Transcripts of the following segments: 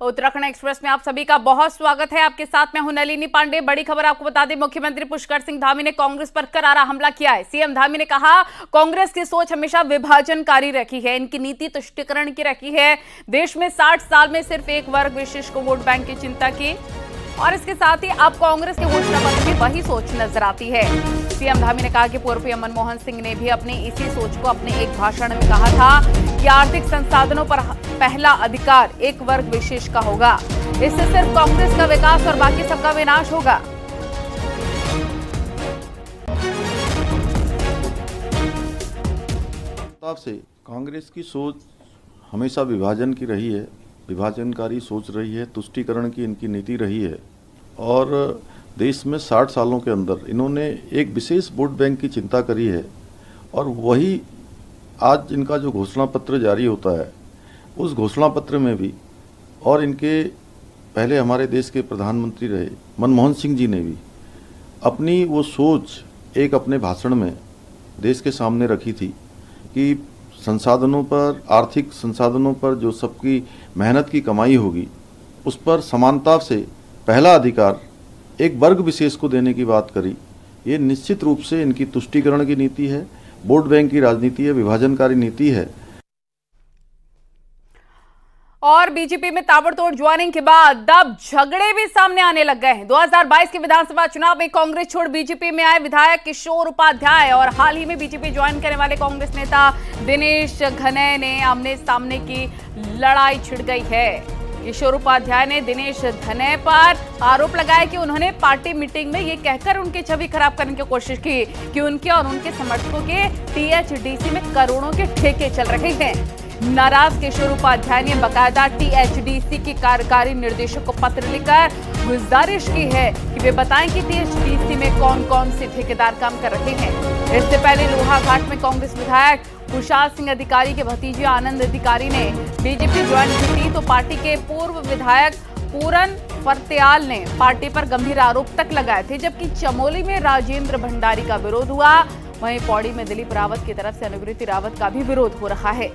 Uttarakhand express में आप सभी का बहुत स्वागत है। आपके साथ मैं हूं नलिनी पांडे। बड़ी खबर आपको बता दें, मुख्यमंत्री पुष्कर सिंह धामी ने कांग्रेस पर करारा हमला किया है। सीएम धामी ने कहा, कांग्रेस की सोच हमेशा विभाजनकारी रखी है, इनकी नीति तुष्टीकरण की रखी है। देश में 60 साल में सिर्फ एक वर्ग विशेष को वोट बैंक की चिंता की और इसके साथ ही अब कांग्रेस के घोषणा पत्र में वही सोच नजर आती है। सीएम धामी ने कहा कि पूर्व पीएम मनमोहन सिंह ने भी अपनी इसी सोच को अपने एक भाषण में कहा था कि आर्थिक संसाधनों पर पहला अधिकार एक वर्ग विशेष का होगा। इससे सिर्फ कांग्रेस का विकास और बाकी सबका विनाश होगा। से कांग्रेस की सोच हमेशा विभाजन की रही है, विभाजनकारी सोच रही है, तुष्टीकरण की इनकी नीति रही है और देश में 60 सालों के अंदर इन्होंने एक विशेष वोट बैंक की चिंता करी है और वही आज इनका जो घोषणा पत्र जारी होता है उस घोषणा पत्र में भी और इनके पहले हमारे देश के प्रधानमंत्री रहे मनमोहन सिंह जी ने भी अपनी वो सोच एक अपने भाषण में देश के सामने रखी थी कि संसाधनों पर, आर्थिक संसाधनों पर जो सबकी मेहनत की कमाई होगी उस पर समानता से पहला अधिकार एक वर्ग विशेष को देने की बात करी। ये निश्चित रूप से इनकी तुष्टीकरण की नीति है, वोट बैंक की राजनीति है, विभाजनकारी नीति है। और बीजेपी में ताबड़तोड़ ज्वाइनिंग के बाद अब झगड़े भी सामने आने लग गए हैं। 2022 के विधानसभा चुनाव में कांग्रेस छोड़ बीजेपी में आए विधायक किशोर उपाध्याय और हाल ही में बीजेपी ज्वाइन करने वाले कांग्रेस नेता दिनेश घनय ने आमने सामने की लड़ाई छिड़ गई है। किशोर उपाध्याय ने दिनेश घनय पर आरोप लगाया कि उन्होंने पार्टी मीटिंग में ये कहकर उनकी छवि खराब करने की कोशिश की कि उनके और उनके समर्थकों के टीएचडीसी में करोड़ों के ठेके चल रहे हैं। नाराज किशोर उपाध्याय ने बकायदा टीएचडीसी के कार्यकारी निर्देशक को पत्र लिखकर गुजारिश की है कि वे बताएं कि टीएचडीसी में कौन कौन से ठेकेदार काम कर रहे हैं। इससे पहले लोहाघाट में कांग्रेस विधायक कुशाल सिंह अधिकारी के भतीजे आनंद अधिकारी ने बीजेपी ज्वाइन की थी तो पार्टी के पूर्व विधायक पूरन फरत्याल ने पार्टी पर गंभीर आरोप तक लगाए थे। जबकि चमोली में राजेंद्र भंडारी का विरोध हुआ, वहीं पौड़ी में दिलीप रावत की तरफ से अनुग्रति रावत का भी विरोध हो रहा है।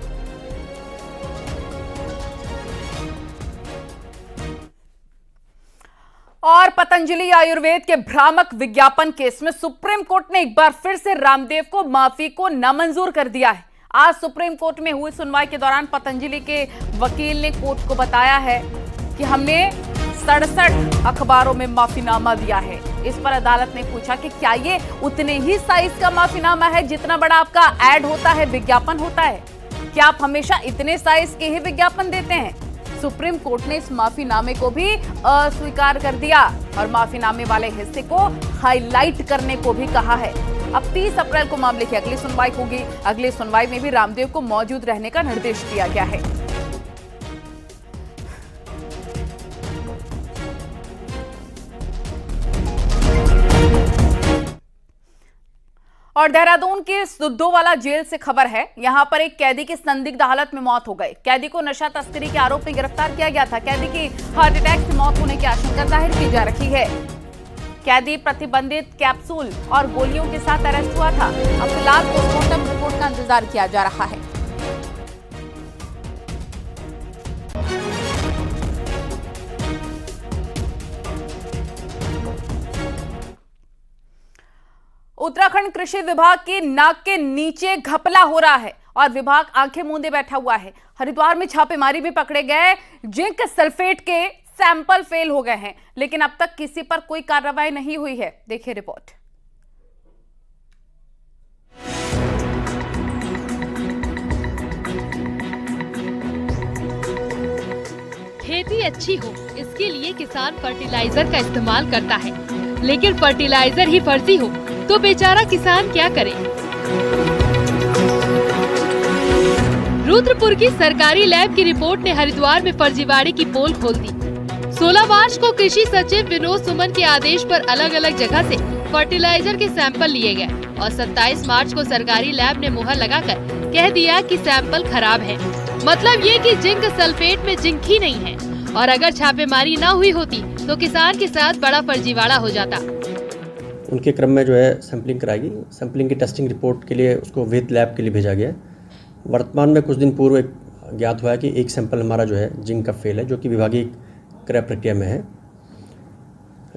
और पतंजलि आयुर्वेद के भ्रामक विज्ञापन केस में सुप्रीम कोर्ट ने एक बार फिर से रामदेव को माफी को नामंजूर कर दिया है। आज सुप्रीम कोर्ट में हुई सुनवाई के दौरान पतंजलि के वकील ने कोर्ट को बताया है कि हमने 67 अखबारों में माफीनामा दिया है। इस पर अदालत ने पूछा कि क्या ये उतने ही साइज का माफीनामा है जितना बड़ा आपका ऐड होता है, विज्ञापन होता है? क्या आप हमेशा इतने साइज के ही विज्ञापन देते हैं? सुप्रीम कोर्ट ने इस माफीनामे को भी अस्वीकार कर दिया और माफीनामे वाले हिस्से को हाईलाइट करने को भी कहा है। अब 30 अप्रैल को मामले की अगली सुनवाई होगी। अगली सुनवाई में भी रामदेव को मौजूद रहने का निर्देश दिया गया है। और देहरादून के सुद्धोवाला जेल से खबर है, यहां पर एक कैदी की संदिग्ध हालत में मौत हो गई। कैदी को नशा तस्करी के आरोप में गिरफ्तार किया गया था। कैदी की हार्ट अटैक से मौत होने की आशंका जाहिर की जा रही है। कैदी प्रतिबंधित कैप्सूल और गोलियों के साथ अरेस्ट हुआ था। अब फिलहाल पोस्टमार्टम रिपोर्ट का इंतजार किया जा रहा है। उत्तराखंड कृषि विभाग के नाक के नीचे घपला हो रहा है और विभाग आंखें मूंदे बैठा हुआ है। हरिद्वार में छापेमारी भी पकड़े गए। जिंक सल्फेट के सैंपल फेल हो गए हैं, लेकिन अब तक किसी पर कोई कार्रवाई नहीं हुई है। देखिए रिपोर्ट। खेती अच्छी हो, इसके लिए किसान फर्टिलाइजर का इस्तेमाल करता है, लेकिन फर्टिलाइजर ही फर्जी हो तो बेचारा किसान क्या करे। रुद्रपुर की सरकारी लैब की रिपोर्ट ने हरिद्वार में फर्जीवाड़े की पोल खोल दी। 16 मार्च को कृषि सचिव विनोद सुमन के आदेश पर अलग अलग जगह से फर्टिलाइजर के सैंपल लिए गए और 27 मार्च को सरकारी लैब ने मुहर लगाकर कह दिया कि सैंपल खराब है। मतलब ये कि जिंक सल्फेट में जिंक ही नहीं है और अगर छापेमारी न हुई होती तो किसान के साथ बड़ा फर्जीवाड़ा हो जाता। उनके क्रम में जो है सैंपलिंग कराई गई। सैंपलिंग की टेस्टिंग रिपोर्ट के लिए उसको वेद लैब के लिए भेजा गया। वर्तमान में कुछ दिन पूर्व एक ज्ञात हुआ है कि एक सैंपल हमारा जो है जिंक का फेल है, जो कि विभागीय क्रय प्रक्रिया में है।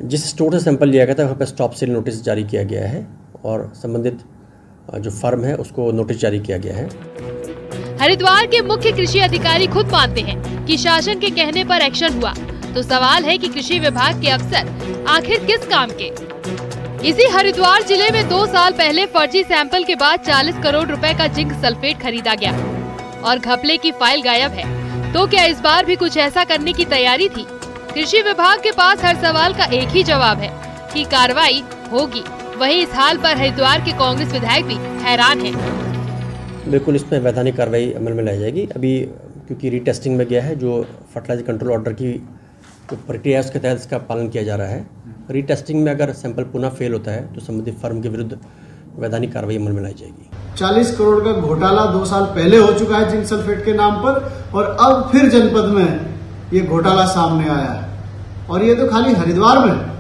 जिस स्टोर से सैंपल लिया गया था वहाँ पर स्टॉप सेल नोटिस जारी किया गया है और संबंधित जो फर्म है उसको नोटिस जारी किया गया है। हरिद्वार के मुख्य कृषि अधिकारी खुद मानते हैं कि शासन के कहने पर एक्शन हुआ, तो सवाल है कि कृषि विभाग के अफसर आखिर किस काम के। इसी हरिद्वार जिले में 2 साल पहले फर्जी सैंपल के बाद 40 करोड़ रुपए का जिंक सल्फेट खरीदा गया और घपले की फाइल गायब है। तो क्या इस बार भी कुछ ऐसा करने की तैयारी थी? कृषि विभाग के पास हर सवाल का एक ही जवाब है कि कार्रवाई होगी। वहीं इस हाल पर हरिद्वार के कांग्रेस विधायक भी हैरान हैं। बिल्कुल इसमें वैधानिक कार्रवाई अमल में लाई जाएगी। अभी क्योंकि रीटेस्टिंग में गया है, जो फर्टिलाइजर कंट्रोल ऑर्डर की जो प्रक्रिया है उसके तहत इसका पालन किया जा रहा है। रीटेस्टिंग में अगर सैंपल पुनः फेल होता है तो संबंधित फर्म के विरुद्ध वैधानिक कार्रवाई अमल में लाई जाएगी। 40 करोड़ का घोटाला 2 साल पहले हो चुका है जिंक सल्फेट के नाम पर, और अब फिर जनपद में ये घोटाला सामने आया है। और ये तो खाली हरिद्वार में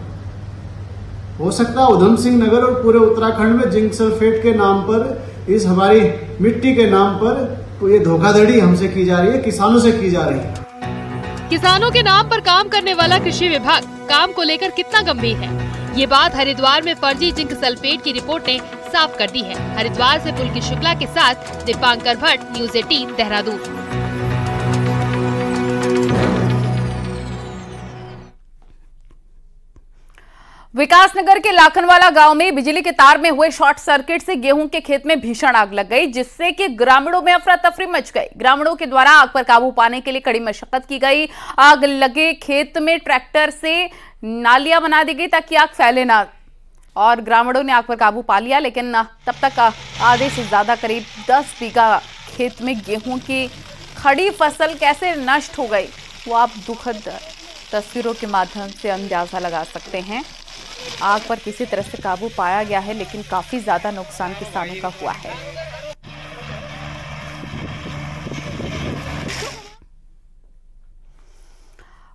हो सकता है, उधम सिंह नगर और पूरे उत्तराखंड में जिंक सल्फेट के नाम पर, इस हमारी मिट्टी के नाम पर तो ये धोखाधड़ी हमसे की जा रही है, किसानों से की जा रही है। किसानों के नाम पर काम करने वाला कृषि विभाग काम को लेकर कितना गंभीर है, ये बात हरिद्वार में फर्जी जिंक सल्फेट की रिपोर्ट ने साफ कर दी है। हरिद्वार से पुलकित शुक्ला के साथ दीपांकर भट्ट, न्यूज़ 18 देहरादून। विकासनगर के लाखनवाला गांव में बिजली के तार में हुए शॉर्ट सर्किट से गेहूं के खेत में भीषण आग लग गई, जिससे कि ग्रामीणों में अफरा तफरी मच गई। ग्रामीणों के द्वारा आग पर काबू पाने के लिए कड़ी मशक्कत की गई। आग लगे खेत में ट्रैक्टर से नालियां बना दी गई ताकि आग फैले ना, और ग्रामीणों ने आग पर काबू पा लिया। लेकिन तब तक आधे से ज्यादा करीब 10 बीघा खेत में गेहूं की खड़ी फसल कैसे नष्ट हो गई, वो आप दुखद तस्वीरों के माध्यम से अंदाजा लगा सकते हैं। आग पर किसी तरह से काबू पाया गया है, लेकिन काफी ज्यादा नुकसान किसानों का हुआ है।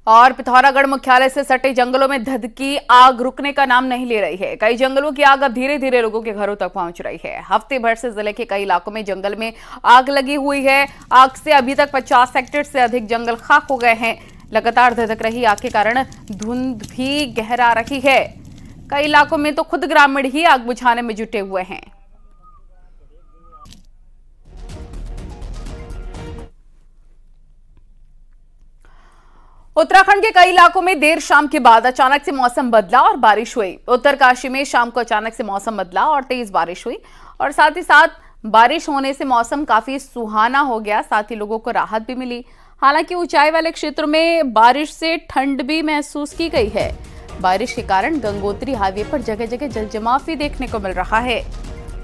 और पिथौरागढ़ मुख्यालय से सटे जंगलों में धधकी आग रुकने का नाम नहीं ले रही है। कई जंगलों की आग अब धीरे धीरे लोगों के घरों तक पहुंच रही है। हफ्ते भर से जिले के कई इलाकों में जंगल में आग लगी हुई है। आग से अभी तक 50 हेक्टेयर से अधिक जंगल खाक हो गए हैं। लगातार धधक रही आग के कारण धुंध भी गहरा रही है। कई इलाकों में तो खुद ग्रामीण ही आग बुझाने में जुटे हुए हैं। उत्तराखंड के कई इलाकों में देर शाम के बाद अचानक से मौसम बदला और बारिश हुई। उत्तरकाशी में शाम को अचानक से मौसम बदला और तेज बारिश हुई, और साथ ही साथ बारिश होने से मौसम काफी सुहाना हो गया। साथ ही लोगों को राहत भी मिली। हालांकि ऊंचाई वाले क्षेत्रों में बारिश से ठंड भी महसूस की गई है। बारिश के कारण गंगोत्री हाईवे पर जगह जगह जलजमाव भी देखने को मिल रहा है।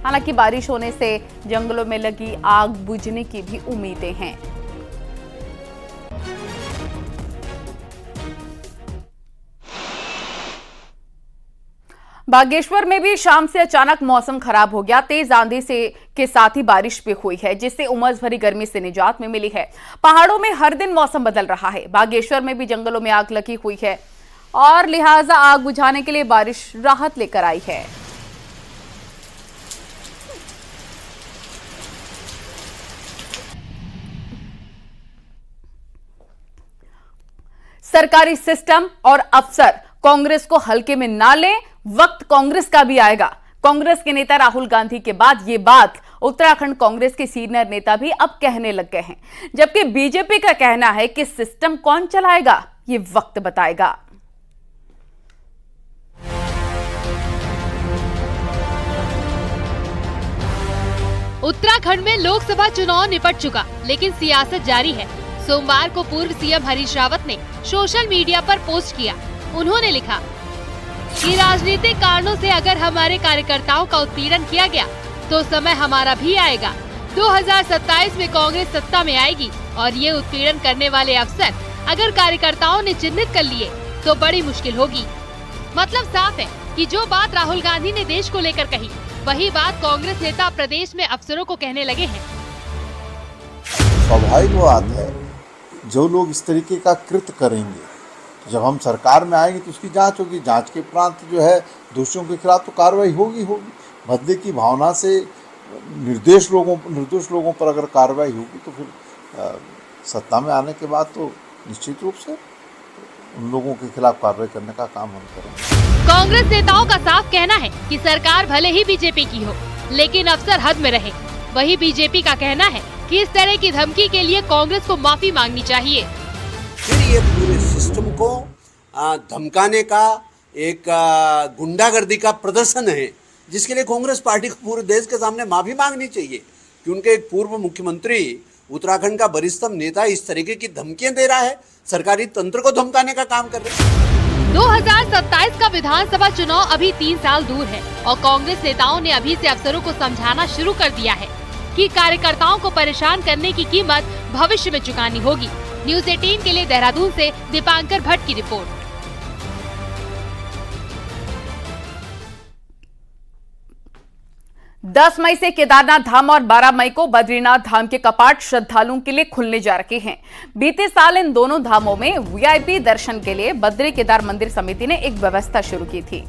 हालांकि बारिश होने से जंगलों में लगी आग बुझने की भी उम्मीदें हैं। बागेश्वर में भी शाम से अचानक मौसम खराब हो गया। तेज आंधी से के साथ ही बारिश भी हुई है, जिससे उमस भरी गर्मी से निजात में मिली है। पहाड़ों में हर दिन मौसम बदल रहा है। बागेश्वर में भी जंगलों में आग लगी हुई है और लिहाजा आग बुझाने के लिए बारिश राहत लेकर आई है। सरकारी सिस्टम और अफसर कांग्रेस को हल्के में ना लें, वक्त कांग्रेस का भी आएगा। कांग्रेस के नेता राहुल गांधी के बाद ये बात उत्तराखंड कांग्रेस के सीनियर नेता भी अब कहने लग गए हैं, जबकि बीजेपी का कहना है कि सिस्टम कौन चलाएगा ये वक्त बताएगा। उत्तराखंड में लोकसभा चुनाव निपट चुका, लेकिन सियासत जारी है। सोमवार को पूर्व सीएम हरीश रावत ने सोशल मीडिया पर पोस्ट किया। उन्होंने लिखा कि राजनीतिक कारणों से अगर हमारे कार्यकर्ताओं का उत्पीड़न किया गया तो समय हमारा भी आएगा। 2027 में कांग्रेस सत्ता में आएगी और ये उत्पीड़न करने वाले अफसर अगर कार्यकर्ताओं ने चिन्हित कर लिए तो बड़ी मुश्किल होगी। मतलब साफ है कि जो बात राहुल गांधी ने देश को लेकर कही, वही बात कांग्रेस नेता प्रदेश में अफसरों को कहने लगे हैं। स्वाभाविक बात है, जो लोग इस तरीके का कृत्य करेंगे, जब हम सरकार में आएंगे तो उसकी जांच होगी। जांच के उपरांत जो है दोषियों के खिलाफ तो कार्रवाई होगी। बदले की भावना से निर्दोष लोगों पर अगर कार्रवाई होगी तो फिर सत्ता में आने के बाद तो निश्चित रूप से उन लोगों के खिलाफ कार्रवाई करने का काम हम करेंगे। कांग्रेस नेताओं का साफ कहना है कि सरकार भले ही बीजेपी की हो, लेकिन अफसर हद में रहे। वही बीजेपी का कहना है कि इस तरह की धमकी के लिए कांग्रेस को माफी मांगनी चाहिए। फिर ये पूरे सिस्टम को धमकाने का एक गुंडागर्दी का प्रदर्शन है, जिसके लिए कांग्रेस पार्टी को पूरे देश के सामने माफी मांगनी चाहिए कि उनके एक पूर्व मुख्यमंत्री, उत्तराखंड का वरिष्ठतम नेता इस तरीके की धमकियां दे रहा है, सरकारी तंत्र को धमकाने का काम कर रहे हैं। 2027 का विधानसभा चुनाव अभी 3 साल दूर है और कांग्रेस नेताओं ने अभी से अफसरों को समझाना शुरू कर दिया है कि कार्यकर्ताओं को परेशान करने की कीमत भविष्य में चुकानी होगी। न्यूज़ 18 के लिए देहरादून से दीपांकर भट्ट की रिपोर्ट। 10 मई से केदारनाथ धाम और 12 मई को बद्रीनाथ धाम के कपाट श्रद्धालुओं के लिए खुलने जा रहे हैं। बीते साल इन दोनों धामों में वीआईपी दर्शन के लिए बद्री केदार मंदिर समिति ने एक व्यवस्था शुरू की थी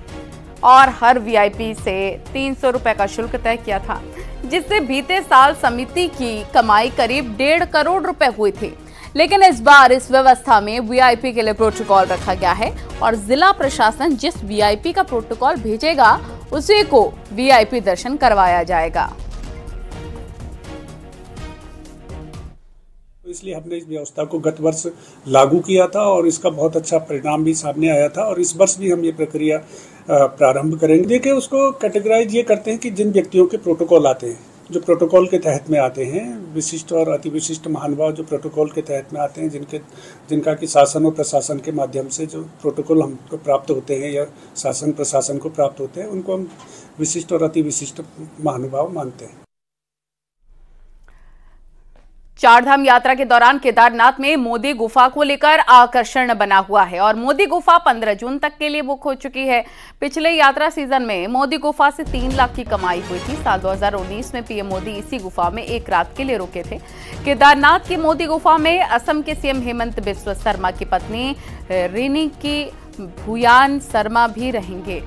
और हर वीआईपी से 300 रुपए का शुल्क तय किया था, जिससे बीते साल समिति की कमाई करीब 1.5 करोड़ रुपए हुई थी। लेकिन इस बार इस व्यवस्था में वीआईपी के लिए प्रोटोकॉल रखा गया है और जिला प्रशासन जिस वीआईपी का प्रोटोकॉल भेजेगा उसी को वीआईपी दर्शन करवाया जाएगा। इसलिए हमने इस व्यवस्था को गत वर्ष लागू किया था और इसका बहुत अच्छा परिणाम भी सामने आया था और इस वर्ष भी हम ये प्रक्रिया प्रारंभ करेंगे। देखिए, उसको कैटेगराइज ये करते हैं कि जिन व्यक्तियों के प्रोटोकॉल आते हैं, जो प्रोटोकॉल के तहत में आते हैं, विशिष्ट और अति विशिष्ट महानुभाव जो प्रोटोकॉल के तहत में आते हैं, जिनका कि शासन और प्रशासन के माध्यम से जो प्रोटोकॉल हमको प्राप्त होते हैं या शासन प्रशासन को प्राप्त होते हैं, उनको हम विशिष्ट और अति विशिष्ट महानुभाव मानते हैं। चारधाम यात्रा के दौरान केदारनाथ में मोदी गुफा को लेकर आकर्षण बना हुआ है और मोदी गुफा 15 जून तक के लिए बुक हो चुकी है। पिछले यात्रा सीजन में मोदी गुफा से 3 लाख की कमाई हुई थी। साल 2019 में पीएम मोदी इसी गुफा में 1 रात के लिए रुके थे। केदारनाथ की मोदी गुफा में असम के सीएम हेमंत बिस्वा शर्मा की पत्नी रीनी की भूयान शर्मा भी रहेंगे।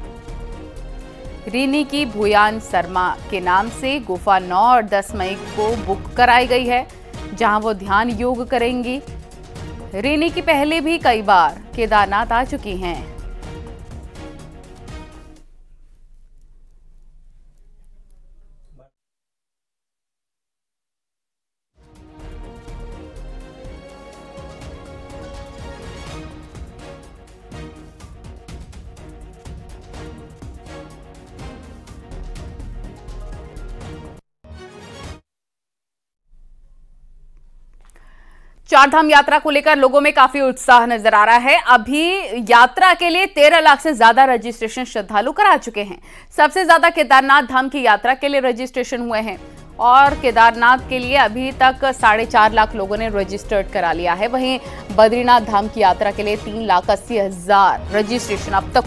रीनी की भूयान शर्मा के नाम से गुफा 9 और 10 मई को बुक कराई गई है, जहां वो ध्यान योग करेंगी। रीनी की पहले भी कई बार केदारनाथ आ चुकी हैं। चारधाम यात्रा को लेकर लोगों में काफी उत्साह नजर आ रहा है। अभी यात्रा के लिए 13 लाख से ज्यादा रजिस्ट्रेशन श्रद्धालु करा चुके हैं। सबसे ज्यादा केदारनाथ धाम की यात्रा के लिए रजिस्ट्रेशन हुए हैं और केदारनाथ के लिए अभी तक 4.5 लाख लोगों ने रजिस्टर्ड करा लिया है। वहीं बद्रीनाथ धाम की यात्रा के लिए 3,80,000 रजिस्ट्रेशन अब तक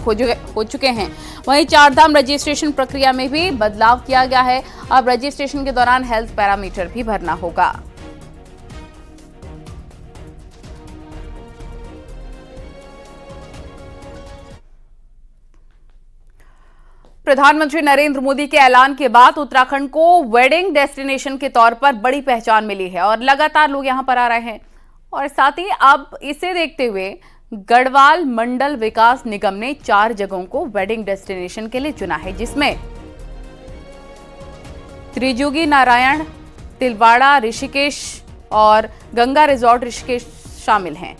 हो चुके हैं। वहीं चारधाम रजिस्ट्रेशन प्रक्रिया में भी बदलाव किया गया है। अब रजिस्ट्रेशन के दौरान हेल्थ पैरामीटर भी भरना होगा। प्रधानमंत्री नरेंद्र मोदी के ऐलान के बाद उत्तराखंड को वेडिंग डेस्टिनेशन के तौर पर बड़ी पहचान मिली है और लगातार लोग यहां पर आ रहे हैं। और साथ ही अब इसे देखते हुए गढ़वाल मंडल विकास निगम ने 4 जगहों को वेडिंग डेस्टिनेशन के लिए चुना है, जिसमें त्रिजुगी नारायण, तिलवाड़ा, ऋषिकेश और गंगा रिजॉर्ट ऋषिकेश शामिल हैं।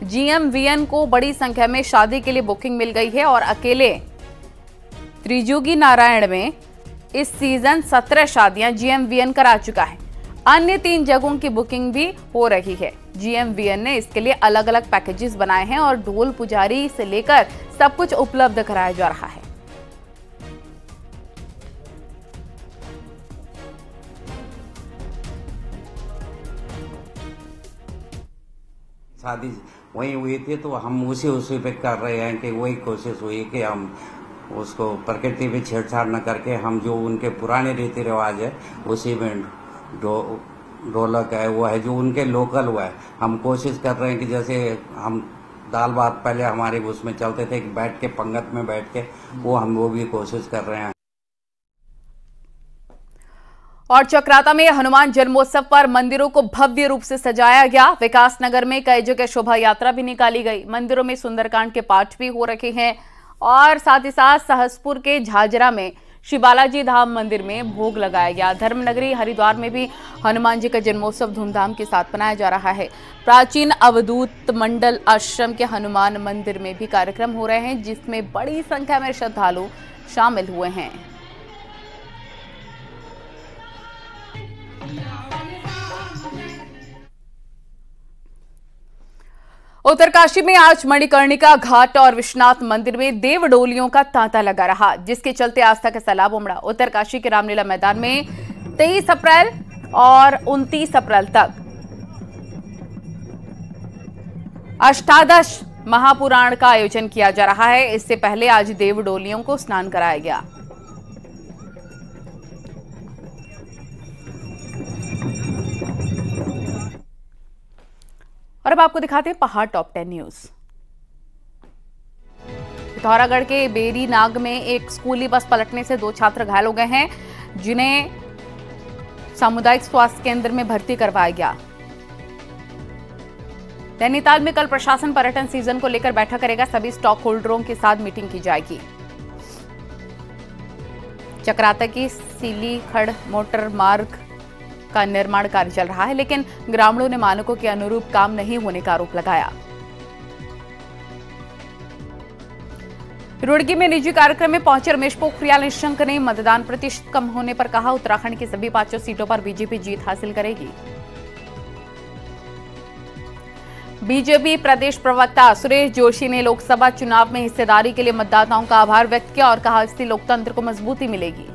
GMVN को बड़ी संख्या में शादी के लिए बुकिंग मिल गई है और अकेले त्रिजुगी नारायण में इस सीजन 17 शादियां GMVN करा चुका है। अन्य 3 जगहों की बुकिंग भी हो रही है। GMVN ने इसके लिए अलग अलग पैकेजेस बनाए हैं और ढोल पुजारी से लेकर सब कुछ उपलब्ध कराया जा रहा है। शादी वही हुई थी तो हम उसी पे कर रहे हैं कि वही कोशिश हुई कि हम उसको प्रकृति में छेड़छाड़ न करके हम जो उनके पुराने रीति रिवाज है उसी में ढोलक है वो है जो उनके लोकल हुआ है। हम कोशिश कर रहे हैं कि जैसे हम दाल भात पहले हमारे उसमें चलते थे कि बैठ के पंगत में बैठ के वो भी कोशिश कर रहे हैं। और चक्राता में हनुमान जन्मोत्सव पर मंदिरों को भव्य रूप से सजाया गया। विकास नगर में कई जगह शोभा यात्रा भी निकाली गई। मंदिरों में सुंदरकांड के पाठ भी हो रखे हैं और साथ ही साथ सहसपुर के झाझरा में श्री बालाजी धाम मंदिर में भोग लगाया गया। धर्मनगरी हरिद्वार में भी हनुमान जी का जन्मोत्सव धूमधाम के साथ मनाया जा रहा है। प्राचीन अवधूत मंडल आश्रम के हनुमान मंदिर में भी कार्यक्रम हो रहे हैं, जिसमें बड़ी संख्या में श्रद्धालु शामिल हुए हैं। उत्तरकाशी में आज मणिकर्णिका घाट और विश्वनाथ मंदिर में देवडोलियों का तांता लगा रहा, जिसके चलते आस्था का सैलाब उमड़ा। उत्तरकाशी के रामलीला मैदान में 23 अप्रैल और 29 अप्रैल तक अष्टादश महापुराण का आयोजन किया जा रहा है। इससे पहले आज देवडोलियों को स्नान कराया गया। और अब आपको दिखाते हैं पहाड़ टॉप 10 न्यूज। पिथौरागढ़ के बेरी नाग में एक स्कूली बस पलटने से 2 छात्र घायल हो गए हैं, जिन्हें सामुदायिक स्वास्थ्य केंद्र में भर्ती करवाया गया। नैनीताल में कल प्रशासन पर्यटन सीजन को लेकर बैठक करेगा। सभी स्टॉक होल्डरों के साथ मीटिंग की जाएगी। चक्राता की सीलीखड़ मोटर मार्ग का निर्माण कार्य चल रहा है, लेकिन ग्रामीणों ने मानकों के अनुरूप काम नहीं होने का आरोप लगाया। रुड़की में निजी कार्यक्रम में पहुंचे रमेश पोखरियाल निशंक ने मतदान प्रतिशत कम होने पर कहा, उत्तराखंड की सभी 5 सीटों पर बीजेपी जीत हासिल करेगी। बीजेपी प्रदेश प्रवक्ता सुरेश जोशी ने लोकसभा चुनाव में हिस्सेदारी के लिए मतदाताओं का आभार व्यक्त किया और कहा, इससे लोकतंत्र को मजबूती मिलेगी।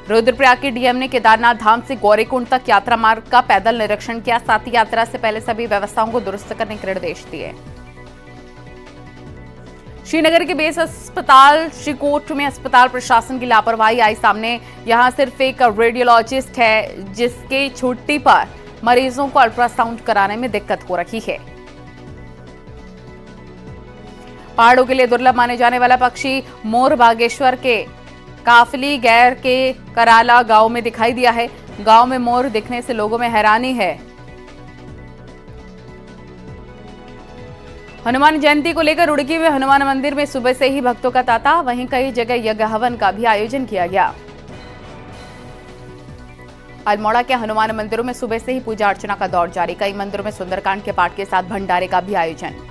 रुद्रप्रयाग के डीएम ने केदारनाथ धाम से गौरीकुंड तक यात्रा मार्ग का पैदल निरीक्षण किया। साथ ही यात्रा से पहले सभी व्यवस्थाओं को दुरुस्त करने के निर्देश दिए। श्रीनगर के बेस अस्पताल श्रीकोट में अस्पताल प्रशासन की लापरवाही आई सामने। यहां सिर्फ एक रेडियोलॉजिस्ट है, जिसके छुट्टी पर मरीजों को अल्ट्रासाउंड कराने में दिक्कत हो रही है। पहाड़ों के लिए दुर्लभ माने जाने वाला पक्षी मोर बागेश्वर के काफली गैर के कराला गांव में दिखाई दिया है। गांव में मोर दिखने से लोगों में हैरानी है। हनुमान जयंती को लेकर रुड़की में हनुमान मंदिर में सुबह से ही भक्तों का तांता, वहीं कई जगह यज्ञ हवन का भी आयोजन किया गया। अल्मोड़ा के हनुमान मंदिरों में सुबह से ही पूजा अर्चना का दौर जारी। कई मंदिरों में सुंदरकांड के पाठ के साथ भंडारे का भी आयोजन।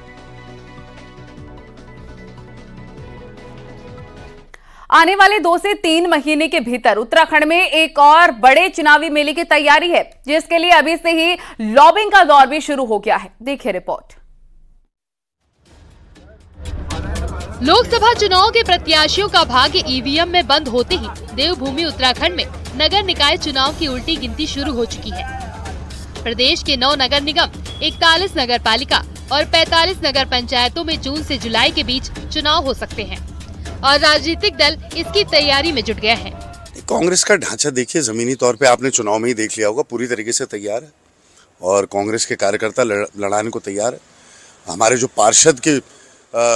आने वाले 2 से 3 महीने के भीतर उत्तराखंड में एक और बड़े चुनावी मेले की तैयारी है, जिसके लिए अभी से ही लॉबिंग का दौर भी शुरू हो गया है। देखिए रिपोर्ट। लोकसभा चुनाव के प्रत्याशियों का भाग्य ईवीएम में बंद होते ही देवभूमि उत्तराखंड में नगर निकाय चुनाव की उल्टी गिनती शुरू हो चुकी है। प्रदेश के 9 नगर निगम, 41 नगर पालिका और 45 नगर पंचायतों में जून से जुलाई के बीच चुनाव हो सकते हैं और राजनीतिक दल इसकी तैयारी में जुट गए हैं। कांग्रेस का ढांचा देखिए, जमीनी तौर पे आपने चुनाव में ही देख लिया होगा, पूरी तरीके से तैयार है और कांग्रेस के कार्यकर्ता लड़ाने को तैयार है। हमारे जो पार्षद के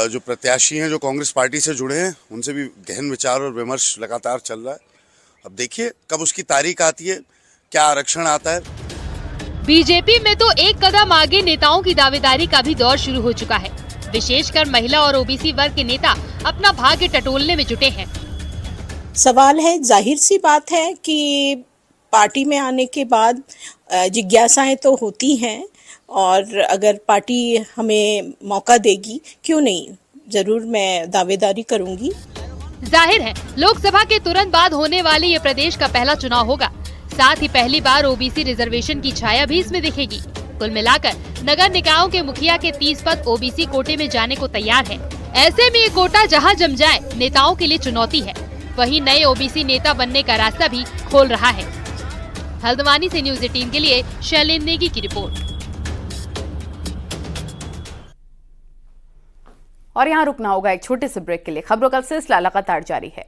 जो प्रत्याशी हैं जो कांग्रेस पार्टी से जुड़े हैं, उनसे भी गहन विचार और विमर्श लगातार चल रहा है। अब देखिए कब उसकी तारीख आती है, क्या आरक्षण आता है। बीजेपी में तो एक कदम आगे नेताओं की दावेदारी का भी दौर शुरू हो चुका है। विशेषकर महिला और ओबीसी वर्ग के नेता अपना भाग्य टटोलने में जुटे हैं। सवाल है, जाहिर सी बात है कि पार्टी में आने के बाद जिज्ञासाएं तो होती हैं और अगर पार्टी हमें मौका देगी, क्यों नहीं, जरूर मैं दावेदारी करूंगी। जाहिर है लोकसभा के तुरंत बाद होने वाले ये प्रदेश का पहला चुनाव होगा। साथ ही पहली बार ओबीसी रिजर्वेशन की छाया भी इसमें दिखेगी। कुल मिलाकर नगर निकायों के मुखिया के 30 पद ओबीसी कोटे में जाने को तैयार है। ऐसे में ये कोटा जहां जम जाए, नेताओं के लिए चुनौती है। वहीं नए ओबीसी नेता बनने का रास्ता भी खोल रहा है। हल्द्वानी से न्यूज 18 के लिए शैलेंद्र नेगी की रिपोर्ट। और यहाँ रुकना होगा एक छोटे से ब्रेक के लिए। खबरों का सिलसिला लगातार जारी है।